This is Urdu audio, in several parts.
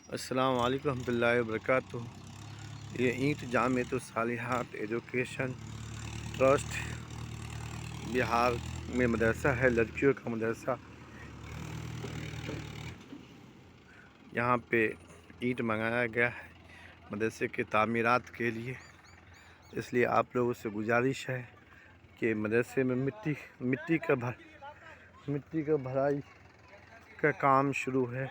السلام علیکم ورحمۃ اللہ وبرکاتہ۔ یہ اینٹ جامعۃ الصالحات ایجوکیشن ٹرسٹ بہار میں مدرسہ ہے، لڑکیوں کا مدرسہ۔ یہاں پہ اینٹ منگایا گیا ہے مدرسے کے تعمیرات کے لیے، اس لیے آپ لوگوں سے گزارش ہے کہ مدرسے میں مٹی کا بھرائی کا کام شروع ہے۔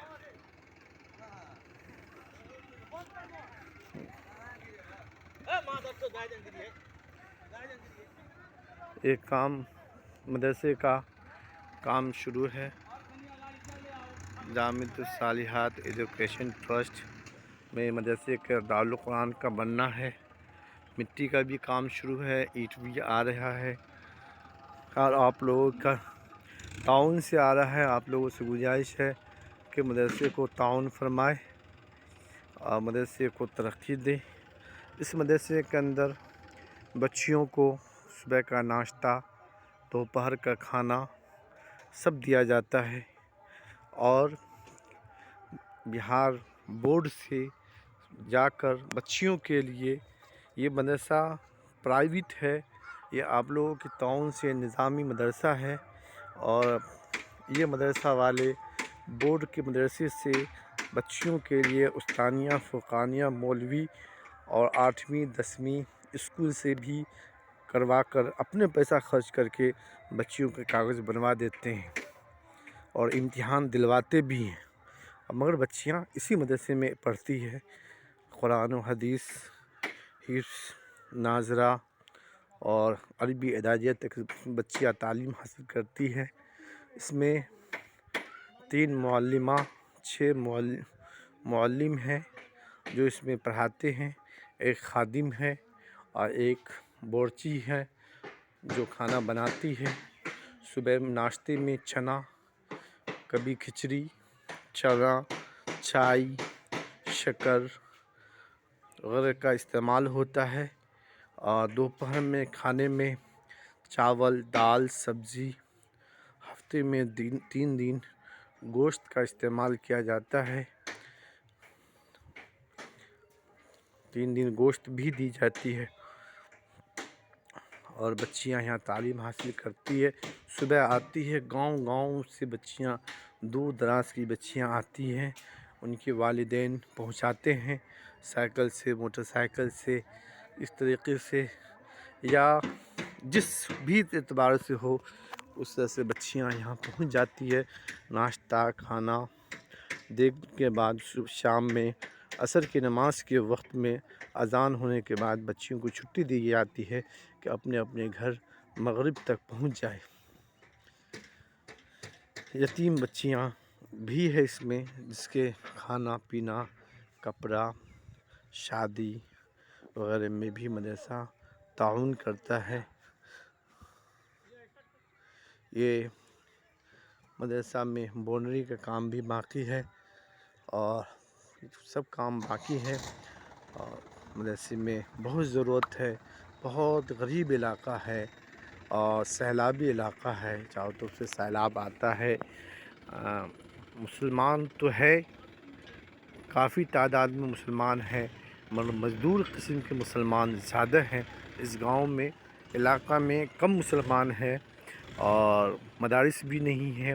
ایک مدرسے کا کام شروع ہے۔ جامعۃ الصالحات ایجوکیشن ٹرسٹ میں مدرسے کا دارالقرآن کا بننا ہے۔ مٹی کا بھی کام شروع ہے، اینٹ بھی آ رہا ہے، اور آپ لوگوں کا تعاون سے آ رہا ہے۔ آپ لوگوں سے گزارش ہے کہ مدرسے کو تعاون فرمائے اور مدرسے کو ترقی دے۔ اس مدرسے کے اندر بچیوں کو صبح کا ناشتہ، دوپہر کا کھانا سب دیا جاتا ہے، اور بہار بورڈ سے جا کر بچیوں کے لیے یہ مدرسہ پرائیویٹ ہے، یہ آپ لوگوں کے تعاون سے نظامی مدرسہ ہے، اور یہ مدرسہ والے بورڈ کے مدرسے سے بچیوں کے لیے استانیہ، فوقانیہ، مولوی اور 8ویں 10ویں اسکول سے بھی کروا کر اپنے پیسہ خرچ کر کے بچیوں کے کاغذ بنوا دیتے ہیں اور امتحان دلواتے بھی ہیں، مگر بچیاں اسی مدرسے میں پڑھتی ہے۔ قرآن و حدیث، حفظ، ناظرہ اور عربی اداریہ تک بچیاں تعلیم حاصل کرتی ہے۔ اس میں 3 معلمہ، 6 معلم ہیں جو اس میں پڑھاتے ہیں، ایک خادم ہے اور ایک بورچی ہے جو کھانا بناتی ہے۔ صبح ناشتے میں چنا، کبھی کھچڑی، چنا، چائے، شکر وغیرہ کا استعمال ہوتا ہے، اور دوپہر میں کھانے میں چاول، دال، سبزی، ہفتے میں 3 دن گوشت کا استعمال کیا جاتا ہے، 3 دن گوشت بھی دی جاتی ہے، اور بچیاں یہاں تعلیم حاصل کرتی ہے۔ صبح آتی ہے، گاؤں سے بچیاں، دور دراز کی بچیاں آتی ہیں، ان کے والدین پہنچاتے ہیں سائیکل سے، موٹر سائیکل سے، اس طریقے سے، یا جس بھی اعتبار سے ہو اس طرح سے بچیاں یہاں پہنچ جاتی ہے۔ ناشتہ کھانا دینے کے بعد شام میں عصر کی نماز کے وقت میں اذان ہونے کے بعد بچیوں کو چھٹی دی جاتی ہے کہ اپنے اپنے گھر مغرب تک پہنچ جائے۔ یتیم بچیاں بھی ہے اس میں، جس کے کھانا پینا، کپڑا، شادی وغیرہ میں بھی مدرسہ تعاون کرتا ہے۔ یہ مدرسہ میں بونری کا کام بھی باقی ہے، اور سب کام باقی ہے، اور مدرسے میں بہت ضرورت ہے۔ بہت غریب علاقہ ہے اور سیلابی علاقہ ہے، چاروں طرف سے سیلاب آتا ہے۔ مسلمان تو ہے، کافی تعداد میں مسلمان ہیں، مگر مزدور قسم کے مسلمان زیادہ ہیں اس گاؤں میں۔ علاقہ میں کم مسلمان ہیں، اور مدارس بھی نہیں ہیں،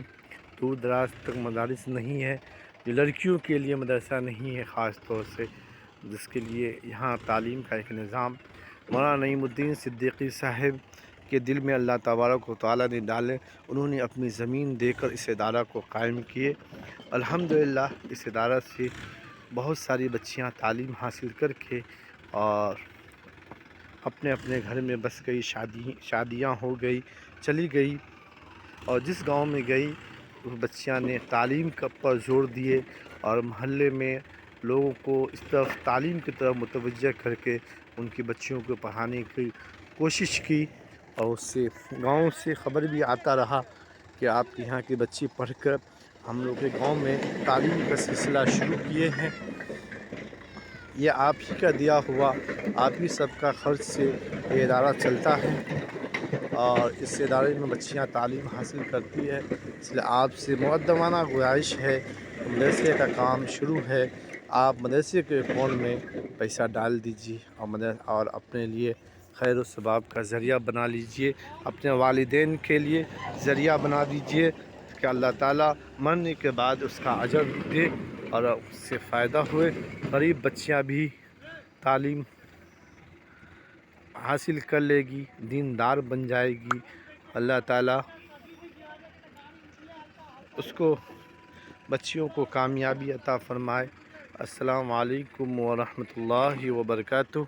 دور دراز تک مدارس نہیں ہے۔ یہ لڑکیوں کے لیے مدرسہ نہیں ہے خاص طور سے، جس کے لیے یہاں تعلیم کا ایک نظام مولانا نعیم الدین صدیقی صاحب کے دل میں اللہ تبارک و تعالیٰ نے ڈالے، انہوں نے اپنی زمین دے کر اس ادارہ کو قائم کیے۔ الحمدللہ اس ادارہ سے بہت ساری بچیاں تعلیم حاصل کر کے اور اپنے اپنے گھر میں بس گئی، شادیاں ہو گئی، چلی گئی، اور جس گاؤں میں گئی اس بچیاں نے تعلیم پر زور دیے، اور محلے میں لوگوں کو اس طرف تعلیم کی طرف متوجہ کر کے ان کی بچیوں کو پڑھانے کی کوشش کی، اور اس سے گاؤں سے خبر بھی آتا رہا کہ آپ کے یہاں کی بچی پڑھ کر ہم لوگ کے گاؤں میں تعلیم کا سلسلہ شروع کیے ہیں۔ یہ آپ ہی کا دیا ہوا، آپ ہی سب کا خرچ سے یہ ادارہ چلتا ہے، اور اس ادارے میں بچیاں تعلیم حاصل کرتی ہے۔ اس لیے آپ سے مقدمانہ گزارش ہے، مدرسے کا کام شروع ہے، آپ مدرسے کے اکاؤنٹ میں پیسہ ڈال دیجیے اور اپنے لیے خیر و ثواب کا ذریعہ بنا لیجئے، اپنے والدین کے لیے ذریعہ بنا دیجئے کہ اللہ تعالیٰ مرنے کے بعد اس کا اجر دے اور اس سے فائدہ ہوئے، غریب بچیاں بھی تعلیم حاصل کر لے گی، دیندار بن جائے گی، اللہ تعالیٰ اس کو بچیوں کو کامیابی عطا فرمائے۔ السلام علیکم ورحمۃ اللہ وبرکاتہ۔